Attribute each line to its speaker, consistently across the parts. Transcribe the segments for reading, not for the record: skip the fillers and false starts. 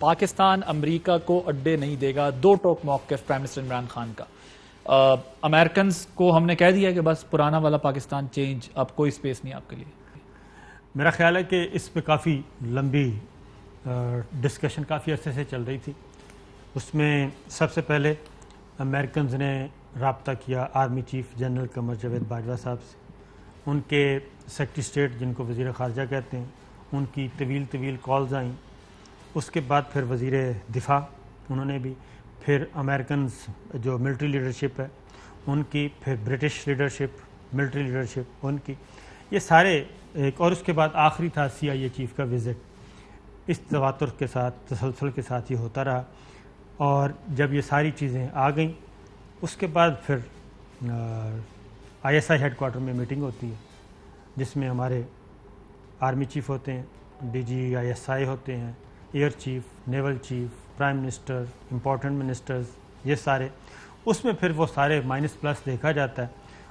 Speaker 1: پاکستان امریکہ کو اڈے نہیں دے گا، دو ٹوک موقف پرائم منسٹر عمران خان کا. امریکنز کو ہم نے کہہ دیا کہ بس پرانا والا پاکستان چینج، اب کوئی سپیس نہیں آپ کے لیے.
Speaker 2: میرا خیال ہے کہ اس پہ کافی لمبی ڈسکشن کافی عرصے سے چل رہی تھی. اس میں سب سے پہلے امریکنز نے رابطہ کیا army chief general Qamar Javed Bajwa صاحب سے. ان کے سیکرٹری اسٹیٹ جن کو وزیر خارجہ کہتے ہیں، ان کی طویل کالز آئیں. اس کے بعد پھر وزیر دفاع انہوں نے بھی، پھر امریکنز جو ملٹری لیڈرشپ ہے ان کی، پھر British leadership military leadership in کی، یہ سارے ایک. اور اس کے بعد آخری تھا CIA چیف کا وزٹ. اس تواتر کے ساتھ تسلسل کے ساتھ یہ ہوتا رہا. اور جب یہ ساری چیزیں آ گئیں اس کے بعد پھر ISI ہیڈ کوارٹر میں میٹنگ ہوتی ہے جس میں ہمارے آرمی چیف ہوتے ہیں، DG ISI ہوتے ہیں، air chief, naval chief, prime minister, important ministers, یہ سارے. اس میں پھر وہ سارے مائنس پلس دیکھا جاتا ہے.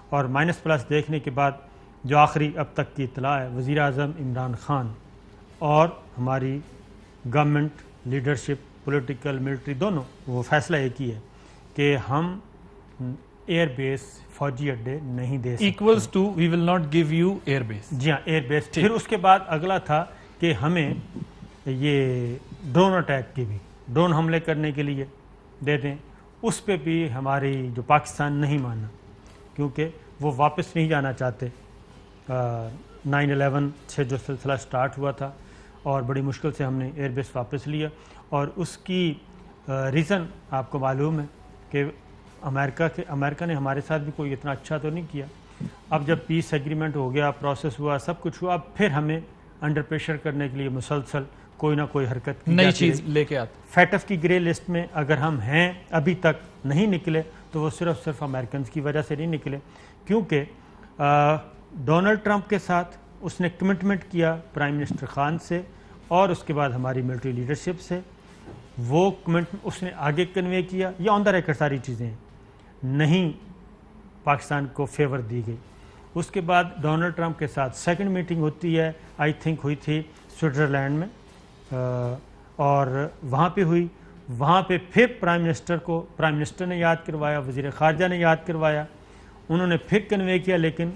Speaker 2: اور مائنس پلس دیکھنے کے بعد جو آخری اب تک کی اطلاع ہے، وزیر اعظم عمران خان اور ہماری گورنمنٹ لیڈرشپ پولیٹیکل ملٹری دونوں، وہ فیصلہ ایک ہی ہے کہ ہم ایئر بیس فوجی اڈے نہیں دے سکتے.
Speaker 1: Equals to we will not give you air base.
Speaker 2: جی ہاں، ایئر بیس. پھر اس کے بعد اگلا تھا کہ ہمیں یہ ڈرون اٹیک کی بھی، ڈرون حملے کرنے کے لیے دے دیں. اس پہ بھی ہماری جو پاکستان نہیں مانا کیونکہ وہ واپس نہیں جانا چاہتے. 9/11 سے جو سلسلہ سٹارٹ ہوا تھا اور بڑی مشکل سے ہم نے ایئر بیس واپس لیا. اور اس کی ریزن آپ کو معلوم ہے کہ امریکہ نے ہمارے ساتھ بھی کوئی اتنا اچھا تو نہیں کیا. اب جب پیس ایگریمنٹ ہو گیا، پروسیس ہوا، سب کچھ ہوا، اب پھر ہمیں انڈر پریشر کرنے کے لیے مسلسل کوئی نہ کوئی حرکت کی
Speaker 1: نئی چیز لے کے آتے.
Speaker 2: فیٹف کی گرے لسٹ میں اگر ہم ہیں ابھی تک نہیں نکلے تو وہ صرف امریکنز کی وجہ سے نہیں نکلے، کیونکہ ڈونلڈ ٹرمپ کے ساتھ اس نے کمٹمنٹ کیا پرائم منسٹر خان سے اور اس کے بعد ہماری ملٹری لیڈرشپ سے. وہ کمٹمنٹ اس نے آگے کنوے کیا. یہ آن دا ریکارڈ ساری چیزیں ہیں، نہیں پاکستان کو فیور دی گئی. اس کے بعد ڈونلڈ ٹرمپ کے ساتھ سیکنڈ میٹنگ ہوتی ہے، آئی تھنک ہوئی تھی سوئٹزرلینڈ میں، اور وہاں پہ ہوئی. وہاں پہ پھر پرائم منسٹر نے یاد کروایا، وزیر خارجہ نے یاد کروایا، انہوں نے پھر کنوے کیا، لیکن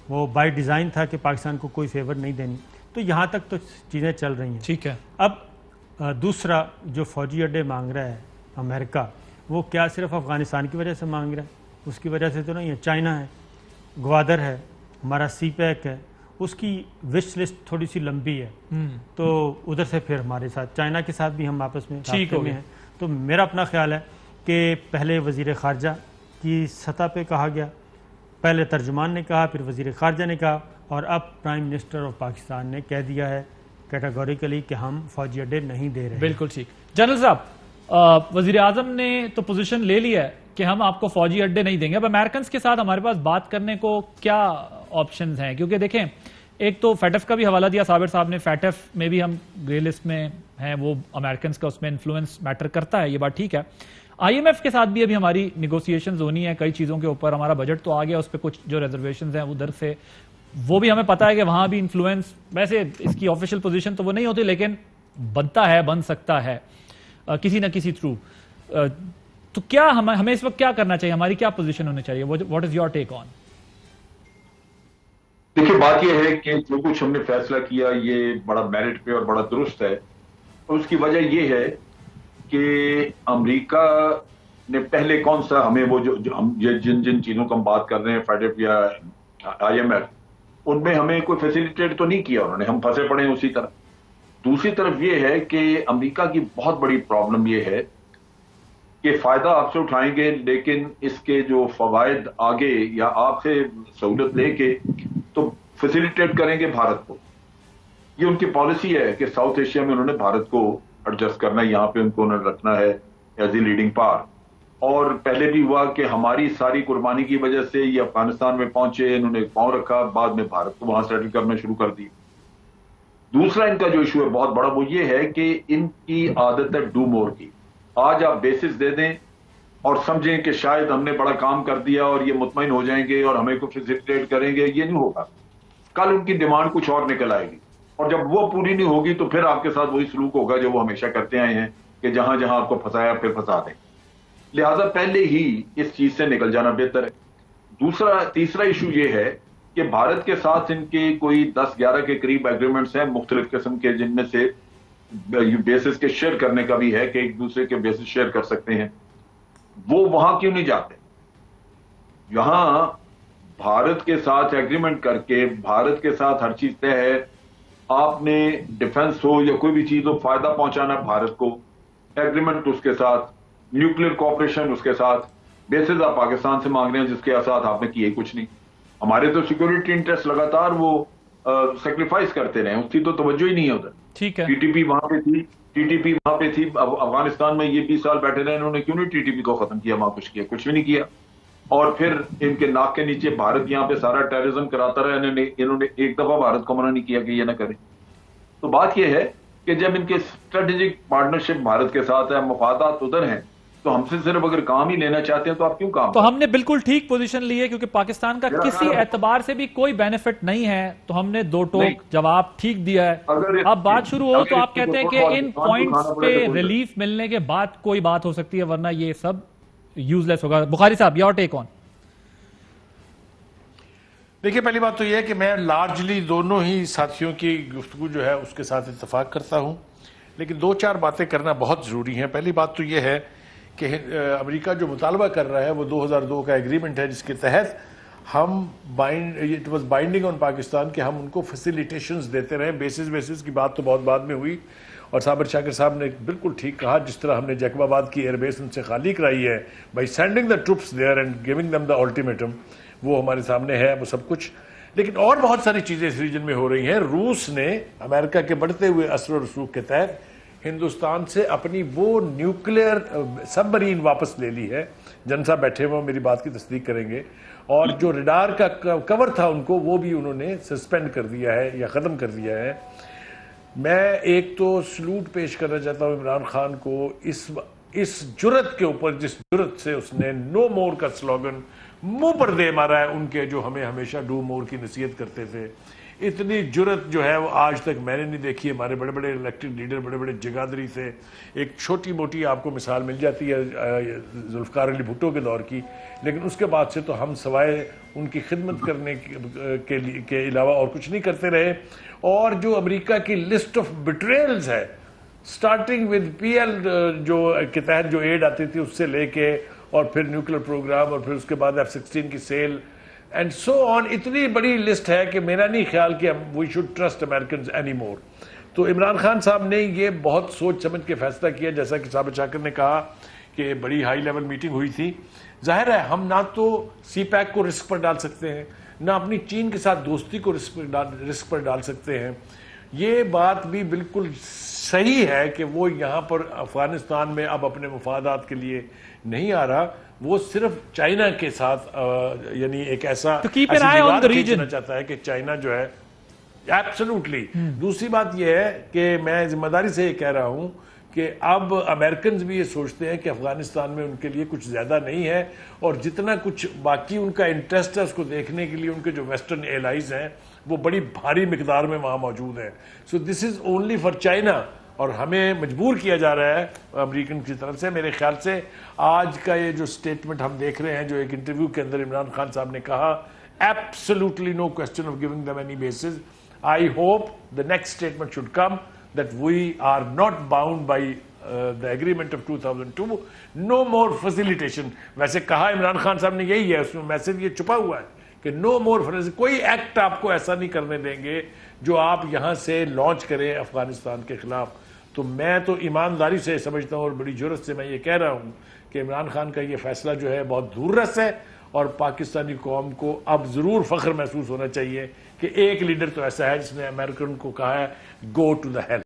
Speaker 2: وہ بائی ڈیزائن تھا کہ پاکستان کو کوئی فیور نہیں دینی. تو یہاں تک تو چیزیں چل رہی ہیں.
Speaker 1: ٹھیک ہے.
Speaker 2: اب دوسرا جو فوجی اڈے مانگ رہا ہے امریکہ، وہ کیا صرف افغانستان کی وجہ سے مانگ رہا ہے؟ اس کی وجہ سے تو نہیں ہے. چائنا ہے، گوادر ہے، ہمارا سی پیک ہے، اس کی وش لسٹ تھوڑی سی لمبی ہے. تو ادھر سے پھر ہمارے ساتھ چائنا کے ساتھ بھی ہم آپس میں رابطے میں ہیں. تو میرا اپنا خیال ہے کہ پہلے وزیر خارجہ کی سطح پہ کہا گیا، پہلے ترجمان نے کہا، پھر وزیر خارجہ نے کہا، اور اب پرائم منسٹر آف پاکستان نے کہہ دیا ہے کیٹاگوریکلی کہ ہم فوجی اڈے نہیں دے رہے.
Speaker 1: بالکل ٹھیک. جنرل صاحب، وزیر اعظم نے تو پوزیشن لے لی ہے کہ ہم آپ کو فوجی اڈے نہیں دیں گے. اب امریکنز کے ساتھ ہمارے پاس بات کرنے کو کیا آپشنز ہیں؟ کیونکہ دیکھیں، ایک تو فیٹف کا بھی حوالہ دیا صابر صاحب نے، فیٹف میں بھی ہم گرے لسٹ میں ہیں، وہ امریکنز کا اس میں انفلوئنس میٹر کرتا ہے، یہ بات ٹھیک ہے. IMF کے ساتھ بھی ابھی ہماری نیگوسیشنز ہونی ہے کئی چیزوں کے اوپر. ہمارا بجٹ تو آ گیا، اس پہ کچھ جو ریزرویشنز ہیں ادھر سے وہ بھی ہمیں پتہ ہے کہ وہاں بھی انفلوئنس، ویسے اس کی آفیشیل پوزیشن تو وہ نہیں ہوتی لیکن بنتا ہے، بن سکتا ہے کسی نہ کسی تھرو. تو کیا ہمیں اس وقت کیا کرنا چاہیے؟ ہماری کیا پوزیشن ہونی چاہیے؟ واٹ از یور ٹیک آن؟
Speaker 3: دیکھیے، بات یہ ہے کہ جو کچھ ہم نے فیصلہ کیا یہ بڑا میرٹ پہ اور بڑا درست ہے. اور اس کی وجہ یہ ہے کہ امریکہ نے پہلے کون سا ہمیں وہ جن چیزوں کا ہم بات کر رہے ہیں، فیڈف یا IMF، ان میں ہمیں کوئی فیسیلیٹیٹ تو نہیں کیا انہوں نے، ہم پھنسے پڑے ہیں اسی طرح. دوسری طرف یہ ہے کہ امریکہ کی بہت بڑی پرابلم یہ ہے کہ فائدہ آپ سے اٹھائیں گے لیکن اس کے جو فوائد آگے یا آپ سے سہولت لے کے تو فیسیلیٹیٹ کریں گے بھارت کو. یہ ان کی پالیسی ہے کہ ساؤتھ ایشیا میں انہوں نے بھارت کو ایڈجسٹ کرنا ہے، یہاں پہ ان کو انہوں نے رکھنا ہے ایز اے لیڈنگ پاور. اور پہلے بھی ہوا کہ ہماری ساری قربانی کی وجہ سے یہ افغانستان میں پہنچے، انہوں نے پاؤں رکھا، بعد میں بھارت کو وہاں سیٹل کرنا شروع کر دی. دوسرا ان کا جو ایشو ہے بہت بڑا، وہ یہ ہے کہ ان کی عادت ہے ڈو مور کی. آج آپ بیسس دے دیں اور سمجھیں کہ شاید ہم نے بڑا کام کر دیا اور یہ مطمئن ہو جائیں گے اور ہمیں کو فیسیلیٹیٹ کریں گے، یہ نہیں ہوگا. کل ان کی ڈیمانڈ کچھ اور نکل آئے گی، اور جب وہ پوری نہیں ہوگی تو پھر آپ کے ساتھ وہی سلوک ہوگا جو وہ ہمیشہ کرتے آئے ہیں کہ جہاں جہاں آپ کو پھنسایا پھر پھنسا دیں. لہذا پہلے ہی اس چیز سے نکل جانا بہتر ہے. تیسرا ایشو یہ ہے کہ بھارت کے ساتھ ان کے کوئی 10-11 کے قریب ایگریمنٹس ہیں مختلف قسم کے, جن میں سے بیسس کے شیئر کرنے کا بھی ہے کہ ایک دوسرے کے بیسس شیئر کر سکتے ہیں. وہ وہاں کیوں نہیں جاتے؟ یہاں بھارت کے ساتھ ایگریمنٹ کر کے بھارت کے ساتھ ہر چیز طے ہے. آپ نے ڈیفنس ہو یا کوئی بھی چیز ہو, فائدہ پہنچانا بھارت کو, ایگریمنٹ اس کے ساتھ, نیوکلیر کوآپریشن اس کے ساتھ, بیسز آپ پاکستان سے مانگ رہے ہیں جس کے ساتھ آپ نے کیے کچھ نہیں. ہمارے تو سیکورٹی انٹرسٹ لگاتار وہ سیکریفائس کرتے رہے, اس کی تو توجہ ہی نہیں ہے ادھر.
Speaker 1: ٹھیک ہے,
Speaker 3: ٹی ٹی پی وہاں پہ تھی, ٹی ٹی پی وہاں پہ تھی. اب افغانستان میں یہ 20 سال بیٹھے رہے, انہوں نے کیوں نہیں ٹی ٹی پی کو ختم کیا؟ وہاں کچھ کیا؟ کچھ بھی نہیں کیا. اور پھر ان کے ناک کے نیچے بھارت یہاں پہ سارا ٹیررزم کراتا رہا. انہوں نے ایک دفعہ بھارت کو منع نہیں کیا کہ یہ نہ کرے. تو بات یہ ہے کہ جب ان کے اسٹریٹجک پارٹنرشپ بھارت کے ساتھ ہے, مفادات ادھر ہیں, تو ہم سے صرف اگر کام ہی لینا چاہتے ہیں تو آپ کیوں کام؟
Speaker 1: تو ہم نے بالکل ٹھیک پوزیشن لی ہے, کیونکہ پاکستان کا کسی اعتبار سے بھی کوئی بینیفٹ نہیں ہے, تو ہم نے دو ٹوک جواب ٹھیک دیا ہے. اب بات شروع ہو تو آپ کہتے ہیں کہ ان پوائنٹس پہ ریلیف ملنے کے بعد کوئی بات ہو سکتی ہے, ورنہ یہ سب یوز لیس ہوگا. بخاری صاحب, یور ٹیک آن.
Speaker 4: دیکھیے, پہلی بات تو یہ ہے کہ میں لارجلی دونوں ہی ساتھیوں کی گفتگو جو ہے اس کے ساتھ اتفاق کرتا ہوں, لیکن 2-4 باتیں کرنا بہت ضروری ہیں. پہلی بات تو یہ ہے کہ امریکہ جو مطالبہ کر رہا ہے وہ 2002 کا ایگریمنٹ ہے, جس کے تحت ہم it was binding on Pakistan کہ ہم ان کو فیسیلیٹیشنز دیتے رہیں. بیسز کی بات تو بہت بعد میں ہوئی, اور صابر شاکر صاحب نے بالکل ٹھیک کہا, جس طرح ہم نے جیکب آباد کی ایئر بیس ان سے خالی کرائی ہے by sending the troops there and giving them the ultimatum, وہ ہمارے سامنے ہے وہ سب کچھ. لیکن اور بہت ساری چیزیں اس ریجن میں ہو رہی ہیں. روس نے امریکہ کے بڑھتے ہوئے اثر و رسوخ کے تحت ہندوستان سے اپنی وہ نیوکلیئر سب مرین واپس لے لی ہے. جن صاحب بیٹھے ہوئے میری بات کی تصدیق کریں گے. اور جو ریڈار کا کور تھا ان کو, وہ بھی انہوں نے سسپینڈ کر دیا ہے یا ختم کر دیا ہے. میں ایک تو سلوٹ پیش کرنا چاہتا ہوں عمران خان کو اس جرت کے اوپر, جس جرت سے اس نے نو مور کا سلوگن منہ پر دے مارا ہے ان کے جو ہمیں ہمیشہ ڈو مور کی نصیحت کرتے تھے. اتنی جرت جو ہے وہ آج تک میں نے نہیں دیکھی. ہمارے بڑے بڑے الیکٹڈ لیڈر, بڑے بڑے جگادری سے ایک چھوٹی موٹی آپ کو مثال مل جاتی ہے ذوالفقار علی بھٹو کے دور کی, لیکن اس کے بعد سے تو ہم سوائے ان کی خدمت کرنے کے علاوہ اور کچھ نہیں کرتے رہے. اور جو امریکہ کی لسٹ آف بٹریلز ہے, سٹارٹنگ ود پی ایل جو کے تحت جو ایڈ آتی تھی اس سے لے کے, اور پھر نیوکلیر پروگرام, اور پھر اس کے بعد F-16 کی سیل اینڈ سو آن, اتنی بڑی لسٹ ہے کہ میرا نہیں خیال کہ we should trust Americans any more. تو عمران خان صاحب نے یہ بہت سوچ سمجھ کے فیصلہ کیا, جیسا کہ صابر شاکر نے کہا کہ بڑی ہائی لیول میٹنگ ہوئی تھی. ظاہر ہے ہم نہ تو سی پیک کو رسک پر ڈال سکتے ہیں, نہ اپنی چین کے ساتھ دوستی کو رسک پر ڈال سکتے ہیں. یہ بات بھی بالکل صحیح ہے کہ وہ یہاں پر افغانستان میں اب اپنے مفادات کے لیے نہیں آ رہا, وہ صرف چائنا کے ساتھ یعنی ایک ایسا کھینچنا چاہتا ہے کہ چائنا جو ہے ایبسلوٹلی. دوسری بات یہ ہے کہ میں ذمہ داری سے یہ کہہ رہا ہوں کہ اب امریکنز بھی یہ سوچتے ہیں کہ افغانستان میں ان کے لیے کچھ زیادہ نہیں ہے, اور جتنا کچھ باقی ان کا انٹرسٹ ہے اس کو دیکھنے کے لیے ان کے جو ویسٹرن ایلائز ہیں وہ بڑی بھاری مقدار میں وہاں موجود ہیں. سو دس از اونلی فار چائنا, اور ہمیں مجبور کیا جا رہا ہے امریکن کی طرف سے. میرے خیال سے آج کا یہ جو سٹیٹمنٹ ہم دیکھ رہے ہیں, جو ایک انٹرویو کے اندر عمران خان صاحب نے کہا, absolutely no question of giving them any basis. I hope the next statement should come that we are not bound by the agreement of 2002. No more facilitation. ویسے کہا عمران خان صاحب نے یہی ہے, اس میں میسج یہ چھپا ہوا ہے کہ no more facilitation. کوئی ایکٹ آپ کو ایسا نہیں کرنے دیں گے جو آپ یہاں سے لانچ کریں افغانستان کے خلاف. تو میں تو ایمانداری سے سمجھتا ہوں اور بڑی جرت سے میں یہ کہہ رہا ہوں کہ عمران خان کا یہ فیصلہ جو ہے بہت دور رس ہے, اور پاکستانی قوم کو اب ضرور فخر محسوس ہونا چاہیے کہ ایک لیڈر تو ایسا ہے جس نے امریکن کو کہا ہے گو ٹو دا ہیل.